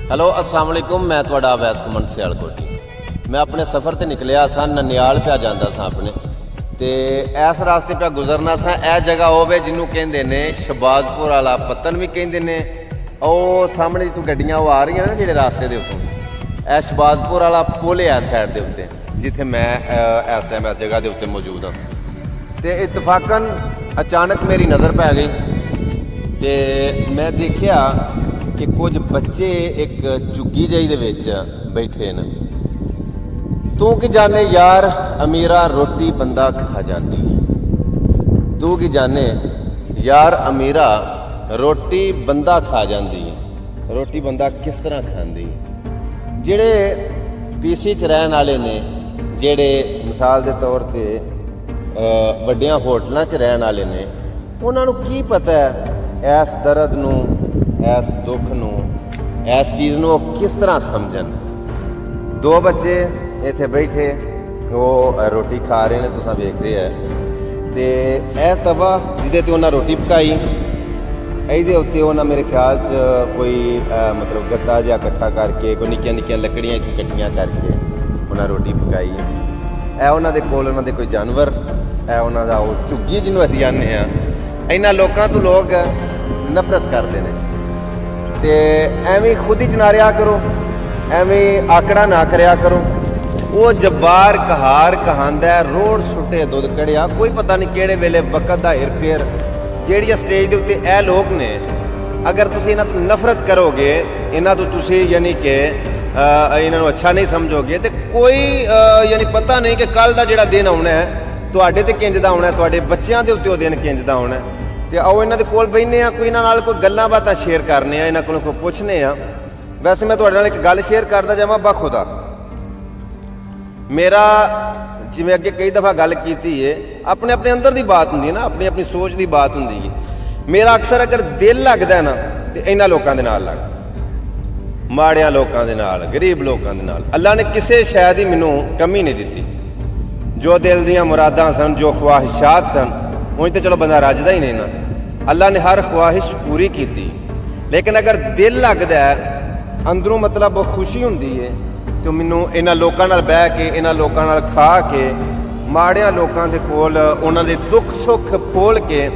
Hello अस्सलाम वालेकुम, मैं तुहाडा अवैस घुमन सियालकोटी। मैं अपने सफ़र ते निकलिया सा, ननियाल पे जांदा सा अपने ते इस रास्ते पे गुजरना सा। यह जगह होवे जिन्हों कहते ने शहबाजपुर वाला पत्तन भी कहते हैं। और सामने जितों गड्डियां आ रही हैं ना जेडे रास्ते के उत्तों, यह शहबाजपुर वाला पुल है इस साइड के उत्ते जिथे मैं इस टाइम इस जगह के उत्ते मौजूद हाँ। तो इतफाकन अचानक मेरी नज़र पै गई तो मैं देखा कि कुछ बच्चे एक झुग्गी जही दे विच बैठे न। तू की जाने यार अमीरा रोटी बंदा खा जाती है, तू की जाने यार अमीरा रोटी बंदा खा जाती है। रोटी बंदा किस तरह खाती है? जेड़े पीसी च रहने वाले ने, जेड़े मिसाल के तौर पर वड्डियां होटलों च रहने वाले ने, उन्होंने की पता है इस दर्द नूं, इस दुख नूं, इस चीज़ नूं किस तरह समझन। दो बच्चे इत्थे बैठे वो रोटी खा रहे हैं, तुसां वेख रहे हैं। तो यह तवा जिदे ते उन्हें रोटी पकाई, ਇਹਦੇ ਉੱਤੇ ਉਹਨਾਂ ਮੇਰੇ ਖਿਆਲ 'ਚ ਕੋਈ ਮਤਲਬ ਗੱਤਾ ਜਿਹਾ ਇਕੱਠਾ ਕਰਕੇ ਕੋਈ ਨਿੱਕੀਆਂ ਨਿੱਕੀਆਂ ਲੱਕੜੀਆਂ ਇੱਥੋਂ ਇਕੱਠੀਆਂ ਕਰਕੇ ਉਹਨਾਂ ਰੋਟੀ ਪਕਾਈ। ਇਹ ਉਹਨਾਂ ਦੇ ਕੋਲ ਉਹਨਾਂ ਦੇ ਕੋਈ ਜਾਨਵਰ, ਇਹ ਉਹਨਾਂ ਦਾ ਉਹ ਝੁੱਗੀ ਜਿਹਨੂੰ ਅਸੀਂ ਜਾਂਦੇ ਹਾਂ। ਇਹਨਾਂ ਲੋਕਾਂ ਤੋਂ ਲੋਕ ਨਫ਼ਰਤ ਕਰਦੇ ਨੇ ਤੇ ਐਵੇਂ खुद ही चना ਰਿਹਾ ਕਰੋ, ਐਵੇਂ ਆਕੜਾ ਨਾ ਕਰਿਆ ਕਰੋ। ਉਹ ਜੱਬਾਰ ਕਹਾਰ ਕਹਾਂਦਾ ਰੋੜ ਸੁੱਟੇ ਦੁੱਧ ਕੜਿਆ, ਕੋਈ ਪਤਾ ਨਹੀਂ ਕਿਹੜੇ ਵੇਲੇ ਵਕਤ ਦਾ ਹਿਰ ਫੇਰ ਜਿਹੜੀ ਸਟੇਜ ਦੇ ਉੱਤੇ ਇਹ ਲੋਕ ਨੇ। ਅਗਰ ਤੁਸੀਂ ਇਹਨਾਂ ਤੋਂ ਨਫ਼ਰਤ ਕਰੋਗੇ, ਇਹਨਾਂ ਤੋਂ ਤੁਸੀਂ ਯਾਨੀ ਕਿ ਇਹਨਾਂ ਨੂੰ ਅੱਛਾ ਨਹੀਂ ਸਮਝੋਗੇ ਤੇ ਕੋਈ ਯਾਨੀ ਪਤਾ ਨਹੀਂ ਕਿ ਕੱਲ ਦਾ ਜਿਹੜਾ ਦਿਨ ਆਉਣਾ ਹੈ ਤੁਹਾਡੇ ਤੇ ਕਿੰਜ ਦਾ ਆਉਣਾ, ਤੁਹਾਡੇ ਬੱਚਿਆਂ ਦੇ ਉੱਤੇ ਉਹ ਦਿਨ ਕਿੰਜ ਦਾ ਆਉਣਾ। ਤੇ ਆਓ ਇਹਨਾਂ ਦੇ ਕੋਲ ਬੈਠਨੇ ਆ, ਕੋਈ ਇਹਨਾਂ ਨਾਲ ਕੋਈ ਗੱਲਾਂ ਬਾਤਾਂ ਸ਼ੇਅਰ ਕਰਨੇ ਆ, ਇਹਨਾਂ ਕੋਲੋਂ ਕੋਈ ਪੁੱਛਨੇ ਆ। ਵੈਸੇ ਮੈਂ ਤੁਹਾਡੇ ਨਾਲ ਇੱਕ ਗੱਲ ਸ਼ੇਅਰ ਕਰਦਾ ਜਾਵਾਂ ਬਖੁਦਾ। ਮੇਰਾ ਜਿਵੇਂ ਅੱਗੇ ਕਈ ਦਫਾ ਗੱਲ ਕੀਤੀ ਹੈ, ਆਪਣੇ ਆਪਣੇ ਅੰਦਰ ਦੀ ਬਾਤ ਹੁੰਦੀ ਹੈ ਨਾ, ਆਪਣੀ ਆਪਣੀ ਸੋਚ ਦੀ ਬਾਤ ਹੁੰਦੀ ਹੈ। ਮੇਰਾ ਅਕਸਰ ਅਗਰ ਦਿਲ ਲੱਗਦਾ ਨਾ ਤੇ ਇਹਨਾਂ ਲੋਕਾਂ ਦੇ ਨਾਲ ਲੱਗਦਾ, ਮਾੜਿਆਂ ਲੋਕਾਂ ਦੇ ਨਾਲ, ਗਰੀਬ ਲੋਕਾਂ ਦੇ ਨਾਲ। ਅੱਲਾ ਨੇ ਕਿਸੇ ਸ਼ੈ ਦੀ ਮੈਨੂੰ ਕਮੀ ਨਹੀਂ ਦਿੱਤੀ। ਜੋ ਦਿਲ ਦੀਆਂ ਮੁਰਾਦਾਂ ਸਨ, ਜੋ ਖਵਾਹਿਸ਼ਾਤ ਸਨ, ਉਂਝ ਤਾਂ ਚਲੋ ਬੰਦਾ ਰੱਜਦਾ ਹੀ ਨਹੀਂ ਨਾ। ਅੱਲਾ ਨੇ ਹਰ ਖਵਾਹਿਸ਼ ਪੂਰੀ ਕੀਤੀ। ਲੇਕਿਨ ਅਗਰ ਦਿਲ ਲੱਗਦਾ ਅੰਦਰੋਂ ਮਤਲਬ ਖੁਸ਼ੀ ਹੁੰਦੀ ਹੈ ਤੇ ਮੈਨੂੰ ਇਹਨਾਂ ਲੋਕਾਂ ਨਾਲ ਬਹਿ ਕੇ, ਇਹਨਾਂ ਲੋਕਾਂ ਨਾਲ ਖਾ ਕੇ, ਮਾੜਿਆਂ ਲੋਕਾਂ ਦੇ ਕੋਲ ਉਹਨਾਂ ਦੇ ਦੁੱਖ ਸੁੱਖ ਫੋਲ ਕੇ,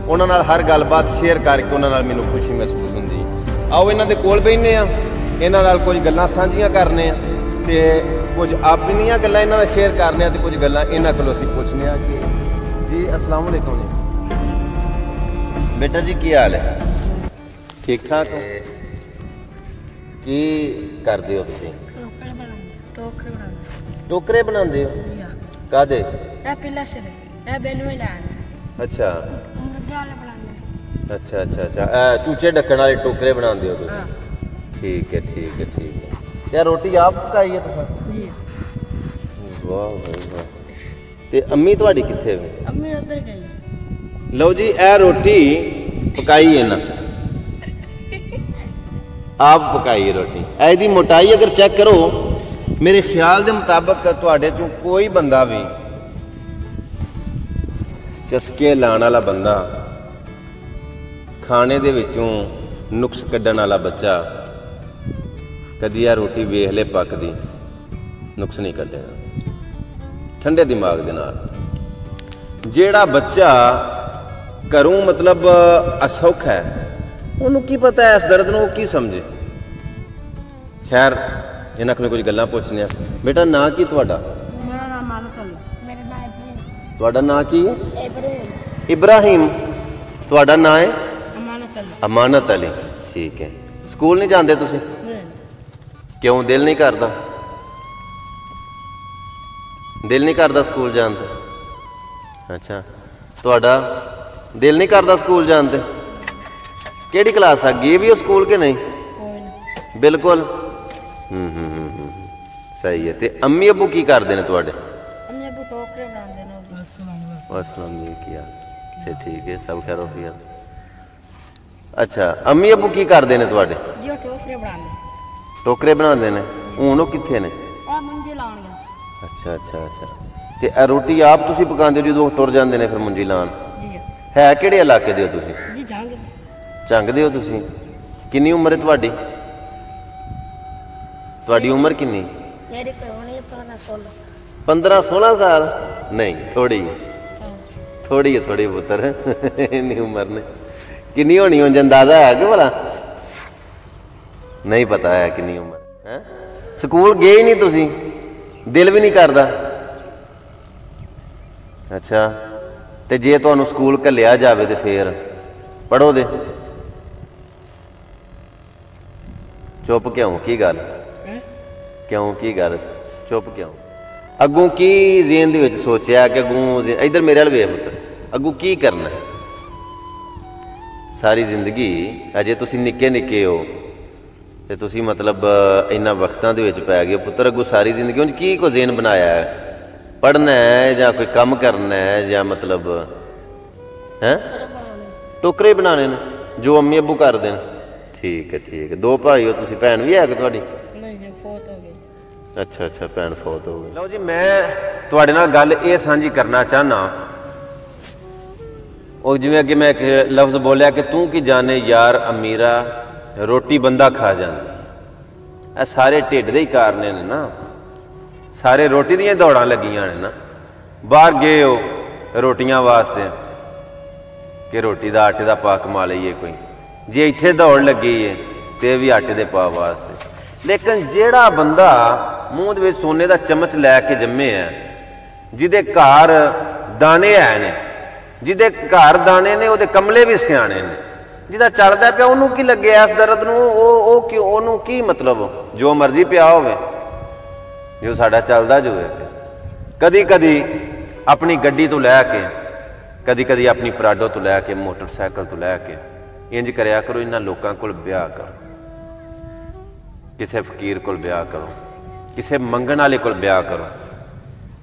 ਉਹਨਾਂ ਨਾਲ ਹਰ ਗੱਲਬਾਤ ਸ਼ੇਅਰ ਕਰਕੇ ਉਹਨਾਂ ਨਾਲ ਮੈਨੂੰ ਖੁਸ਼ੀ ਮਹਿਸੂਸ ਹੁੰਦੀ। ਆਓ ਇਹਨਾਂ ਦੇ ਕੋਲ ਬੈਠਨੇ ਆ, ਇਹਨਾਂ ਨਾਲ ਕੁਝ ਗੱਲਾਂ ਸਾਂਝੀਆਂ ਕਰਨੇ ਆ ਤੇ ਕੁਝ ਆਪਣੀਆਂ ਗੱਲਾਂ ਇਹਨਾਂ ਨਾਲ ਸ਼ੇਅਰ ਕਰਨੇ ਆ ਤੇ ਕੁਝ ਗੱਲਾਂ ਇਹਨਾਂ ਕੋਲੋਂ ਅਸੀਂ ਪੁੱਛਨੇ ਆ ਕਿ जी अस्सलाम वालेकुम बेटा जी, की हाल है? ठीक ठाक हो? की करते हो तुसीं? टोकरे बनाते हो? कादे? अच्छा अच्छा अच्छा अच्छा, चूचे ढक्कन वाले टोकरे बनाते हो तुसीं? ठीक है ठीक है ठीक है। क्या रोटी आप पकाई है तुसीं? वाह भाई वाह। ते अम्मी तुहाडी कित्थे वे? अम्मी उधर गई। लो जी, ए रोटी पकाई है ना, आप पकाई है रोटी। ਇਹਦੀ मोटाई अगर चेक करो, मेरे ख्याल के मुताबिक तुहाडे चों कोई बंदा भी चस्के लाने वाला बंदा, खाने दे विचों नुक्स कड्ढण वाला बच्चा कदी आ रोटी वेख ले पकदी नुक्स नहीं कड्ढेगा ठंडे दिमाग दे नाल। जेड़ा बच्चा घरों मतलब असौख है, उन्होंने की पता है इस दर्द नूं की समझे। खैर इन्हां कोलों कुछ गल्लां पुछने आ। बेटा नां की तुहाडा? मेरा नाम अमानत अली। मेरा नाम इब्राहिम। तुहाडा नां की है? इब्राहिम। इब्राहिम। तुहाडा नां है? अमानत अली। अमानत अली, ठीक है। स्कूल नहीं जांदे तुसीं? क्यों, दिल नहीं करदा? दिल नहीं करता स्कूल जाते? अच्छा, तुहाडा दिल नहीं करता स्कूल जाते? केड़ी क्लास आ गई भी हो स्कूल के नहीं? बिल्कुल। सही है। ते अम्मी अबू की करते हैं तुहाडे? अम्मी अबू टोकरे बनाते हैं। अस्सलाम वालेकुम। अच्छा ठीक है, सब खैर होफिया। अच्छा, अम्मी अबू की करते हैं तुहाडे? जी टोकरे बनाते। टोकरे बनाते हैं। हुण ओह कित्थे ने? अच्छा अच्छा अच्छा। ते रोटी आप तुसीं पकांदे हो जो तुर जाते हैं फिर मुंजी लान? है किहड़े इलाके दे हो तुसीं? जी झंग दे हो तुसीं? किन्नी उम्र है तुहाडी? ਤੁਹਾਡੀ ਉਮਰ ਕਿੰਨੀ? मेरी होनी 15-16। 15-16 साल? नहीं थोड़ी थोड़ी है थोड़ी पुत्र इन्नी उम्र ने किन्नी होनी उंज अंदाजा है कि भला नहीं पता है किन्नी उम्र है? स्कूल गए ही नहीं तुसी, दिल भी नहीं करता? अच्छा ते जे तुहानू स्कूल घल्लिया जावे ते फिर पढ़ो दे? चुप क्यों, की गल क्यों, की गल चुप क्यों? अगों की ज़हन दे विच सोचिया कि अगों इधर मेरे वाल वेख पुत्तर, अगों की करना है? सारी जिंदगी अजे तुसी निक्के निक्के हो ते तुसी मतलब इन्ना वक्तां दे विच पै गए पुत्तर, अगों सारी जिंदगी उंज की को ज़हन बनाया है? पढ़ना है या कोई काम करना है या मतलब हैं टोकरे बनाने ने जो अम्मी अबू कर देन? ठीक है। दो भाई हो तुसी, भैन भी है कि तुहाडी? नहीं फौत हो गई। अच्छा अच्छा, भैन फौत हो गई। लो जी मैं तुहाडे नाल गल ये साझी करना चाहना, और जिवें अगे मैं एक लफ्ज़ बोलिया कि तू की जाने यार अमीरा रोटी बंदा खा जांदा, ਇਹ सारे ढिड दे ही कारण ने ना, सारे रोटी ਦੀਆਂ ਦੌੜਾਂ ਲੱਗੀਆਂ ਨੇ ਨਾ। ਬਾਹਰ ਗਏ ਹੋ ਰੋਟੀਆਂ ਵਾਸਤੇ ਕਿ ਰੋਟੀ ਦਾ ਆਟੇ ਦਾ ਪਾ ਕਮਾ ਲਈਏ ਕੋਈ, ਜੇ ਇੱਥੇ ਦੌੜ ਲੱਗੀ ਹੈ ਤੇ ਵੀ ਆਟੇ ਦੇ ਪਾ ਵਾਸਤੇ। ਲੇਕਿਨ ਜਿਹੜਾ ਬੰਦਾ ਮੂੰਹ ਦੇ ਵਿੱਚ ਸੋਨੇ ਦਾ ਚਮਚ ਲੈ ਕੇ ਜੰਮੇ ਹੈ, ਜਿਹਦੇ ਘਰ ਦਾਣੇ ਹੈ ਨੇ, ਜਿਹਦੇ ਘਰ ਦਾਣੇ ਨੇ ਉਹਦੇ ਕਮਲੇ ਵੀ ਸਿਆਣੇ ਨੇ, ਜਿਹਦਾ ਚੱਲਦਾ ਪਿਆ ਉਹਨੂੰ ਕੀ ਲੱਗੇ ਇਸ ਦਰਦ ਨੂੰ? ਉਹ ਕਿਉਂ, ਉਹਨੂੰ ਕੀ ਮਤਲਬ ਜੋ ਮਰਜ਼ੀ ਪਿਆ ਹੋਵੇ, ਜੋ ਸਾਡਾ ਚੱਲਦਾ ਜੋ ਹੈ। ਕਦੀ ਕਦੀ ਆਪਣੀ ਗੱਡੀ ਤੋਂ ਲੈ ਕੇ, ਕਦੀ ਕਦੀ ਆਪਣੀ ਪਰਾਡੋ ਤੋਂ ਲੈ ਕੇ, ਮੋਟਰਸਾਈਕਲ ਤੋਂ ਲੈ ਕੇ ਇੰਜ ਕਰਿਆ ਕਰੋ, ਇਹਨਾਂ ਲੋਕਾਂ ਕੋਲ ਵਿਆਹ ਕਰੋ, ਕਿਸੇ ਫਕੀਰ ਕੋਲ ਵਿਆਹ ਕਰੋ, ਕਿਸੇ ਮੰਗਣ ਵਾਲੇ ਕੋਲ ਵਿਆਹ ਕਰੋ,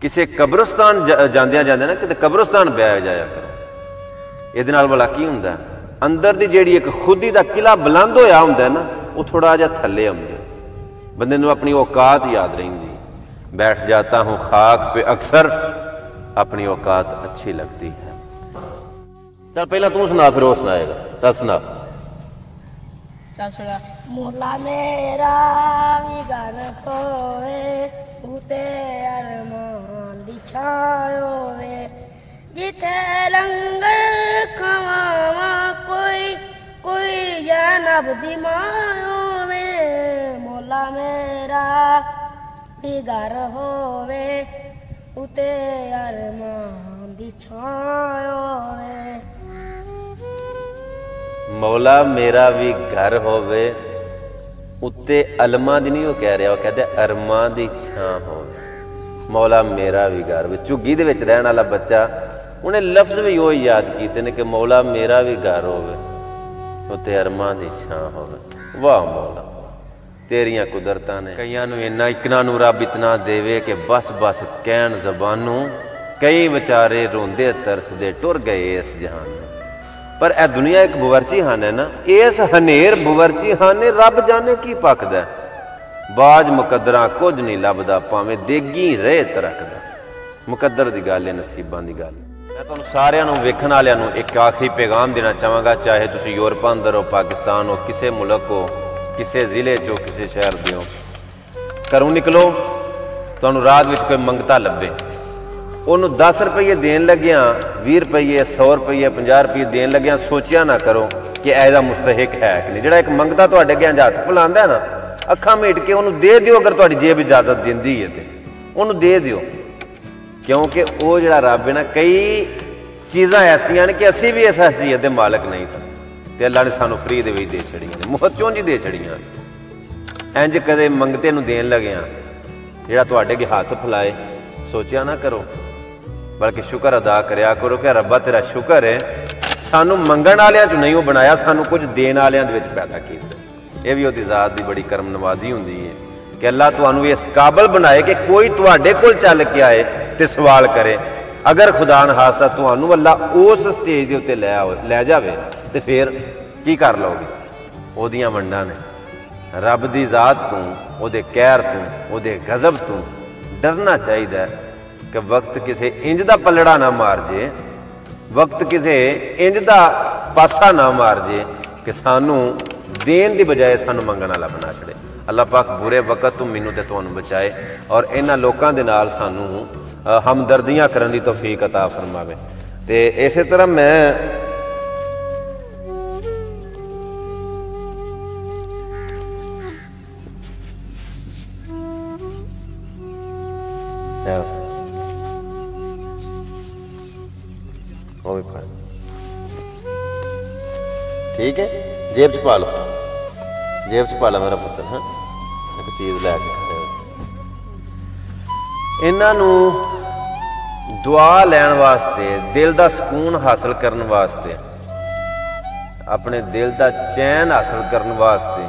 ਕਿਸੇ ਕਬਰਸਤਾਨ ਜਾਂਦਿਆਂ ਜਾਂਦੇ ਨਾ ਕਿਤੇ ਕਬਰਸਤਾਨ ਵਿਆਹ ਜਾਇਆ ਕਰੋ। ਇਹਦੇ ਨਾਲ ਭਲਾ ਕੀ ਹੁੰਦਾ? ਅੰਦਰ ਦੀ ਜਿਹੜੀ ਇੱਕ ਖੁਦੀ ਦਾ ਕਿਲਾ ਬੁਲੰਦ ਹੋਇਆ ਹੁੰਦਾ ਨਾ, ਉਹ ਥੋੜਾ ਜਿਹਾ ਥੱਲੇ ਆਉਂਦਾ, ਬੰਦੇ ਨੂੰ ਆਪਣੀ ਔਕਾਤ ਯਾਦ ਰਹਿੰਦੀ। बैठ जाता हूँ खाक पे अक्सर, अपनी औकात अच्छी लगती है। चल पहला तू सुना फिर वो सुनाएगा। चल सुना। मोला मेरा भी घर होवे, उते अरमान दी छायो वे, जिथे लंगर खवावा कोई कोई जानब दी मायो वे। मोला मेरा भी घर होवे, उते अरमान दी छायो वे। मौला मेरा भी घर होवे, उत्ते अलमा दी नहीं वो कह रहा, वो कहते अरमा दी छां होवे। मौला मेरा भी घर, झुग्गी दे विच रहण वाला बच्चा उन्हें लफ्ज़ भी वो याद कीते ने कि मौला मेरा भी घर होवे, उत्ते अरमा दी छां होवे। वाह मौला, तेरियां कुदरतां ने कईयां नूं इन्ना, इकना नूं रब इतना देवे कि बस बस कहण ज़बानों, कई विचारे रोंदे तरसदे टुर गए इस जहान। पर यह दुनिया एक बुवरची हान है ना, इस हनेर बुवरची हाने रब जाने की पकदा, बाज मुकद्दरां कुछ नहीं लभदा, भावें देगी रेत रखदा। मुकद्दर दी गल है, नसीबां दी गल। मैं तुहानूं सारिआं नूं वेखण वालिआं नूं एक आखिरी पैगाम देना चाहांगा, चाहे तुसीं यूरोप अंदर हो, पाकिस्तान हो, किसी मुल्क हो, किसी जिले चो, किसी शहर दे हो, घरों निकलो, तुहानूं राह विच कोई मंगता लभे, उन्होंने 10 रुपये देन लग्या, 20 रुपये, 100 रुपये, 50 रुपये देन लग्या सोचिया ना करो कि ऐसा मुस्तहिक है कि नहीं। जो एक मंगता तुहाडे अगे हथ फैलांदा है ना, अखां मीट के उन्होंने दे दिओ, अगर तुहाडी जेब इजाजत दिंदी है तो उन्होंने दे दिओ, क्योंकि वो जिहड़ा रब है ना, कई चीज़ां ऐसियां ने कि असीं भी इस हैसियत के मालक नहीं सन, ते अल्लाह ने सानू फ्री दे दे छड़ियां ने, मुफ्त चों जी दे छड़ियां। इंज कदे मंगते नूं देन लग्या जिहड़ा तुहाडे अगे हथ फैलाए सोचिया ना करो, बल्कि शुक्र अदा करया करो कि रब्बा तेरा शुक्र है सानू मंगण वालियां च नहीं बनाया, सानू कुछ देण वालियां दे विच पैदा कीता। यह भी उहदी ज़ात दी बड़ी करम नवाजी हुंदी है कि अल्लाह तुहानू इस काबल बनाए कि कोई तुहाडे कोल चल के आए ते सवाल करे। अगर खुदा न खास्ता तुहानू अल्लाह उस स्टेज दे उत्ते लै जावे ते फिर की कर लोगे? ओहदियां वंडां ने, रब दी ज़ात तों, ओहदे कहर तों, ओहदे गज़ब तों डरना चाहिए कि वक्त किसी इंज दा पलड़ा ना मार जे, वक्त किसी इंज दा पासा ना मार जे कि सानू देन की बजाय सानू मंगण वाला बना छड़े। अल्लाह पाक बुरे वक्त तो मैनू ते तुहानू बचाए और इन्हां लोकां दे नाल सानू हमदर्दियां करन दी तौफीक अता फरमावे। ते इसे तरह मैं ठीक है, जेब च पा लो, जेब च पा लो मेरा पुत्र। हाँ, एक चीज़ लैके इन्हों दुआ लैन वास्ते, दिल का सुकून हासिल करने वास्ते, अपने दिल का चैन हासिल करने वास्ते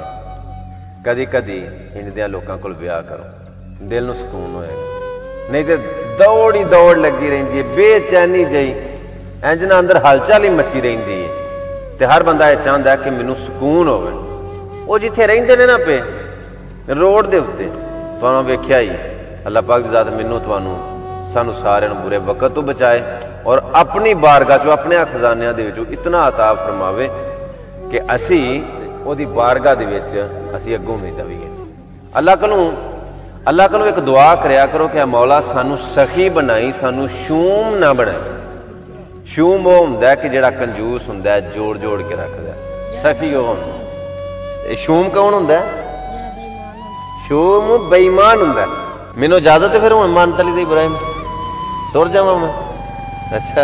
कदी कदी इंदिया लोगों को ब्याह करो, दिल में सुकून होएगा। नहीं तो दौड़ ही दौड़ लगी रही है, बेचैनी जई इंज ना अंदर हलचल ही मची रही है। तो हर बंदा यह चाहता है कि मैनू सुकून होवे। वो जिथे रहिंदे ने ना पे रोड के उत्ते तुहानू वेख्या ही, अल्लाह पाक दी ज़ात मैनू तुहानू सानू सारिआं नू बुरे वक्त तो बचाए और अपनी बारगाह चो अपने खजानियां दे विचों इतना अता फरमावे कि असी ओदी बारगाह दे विच असी अग्गों उम्मीद आवीए। अल्लाह कोलों एक दुआ करया करो कि मौला सानू सखी बनाई, सानू शूम ना बनाई। शूम वो हुंदा कि जिहड़ा कंजूस हुंदा, जोड़ जोड़ के रखदा। सखी वो हुंदा। शूम कौन हुंदा? शूम बेईमान हुंदा। मैनू इजाजत है फिर हुण मान तली दे इब्राहिम तुर जावां मैं। अच्छा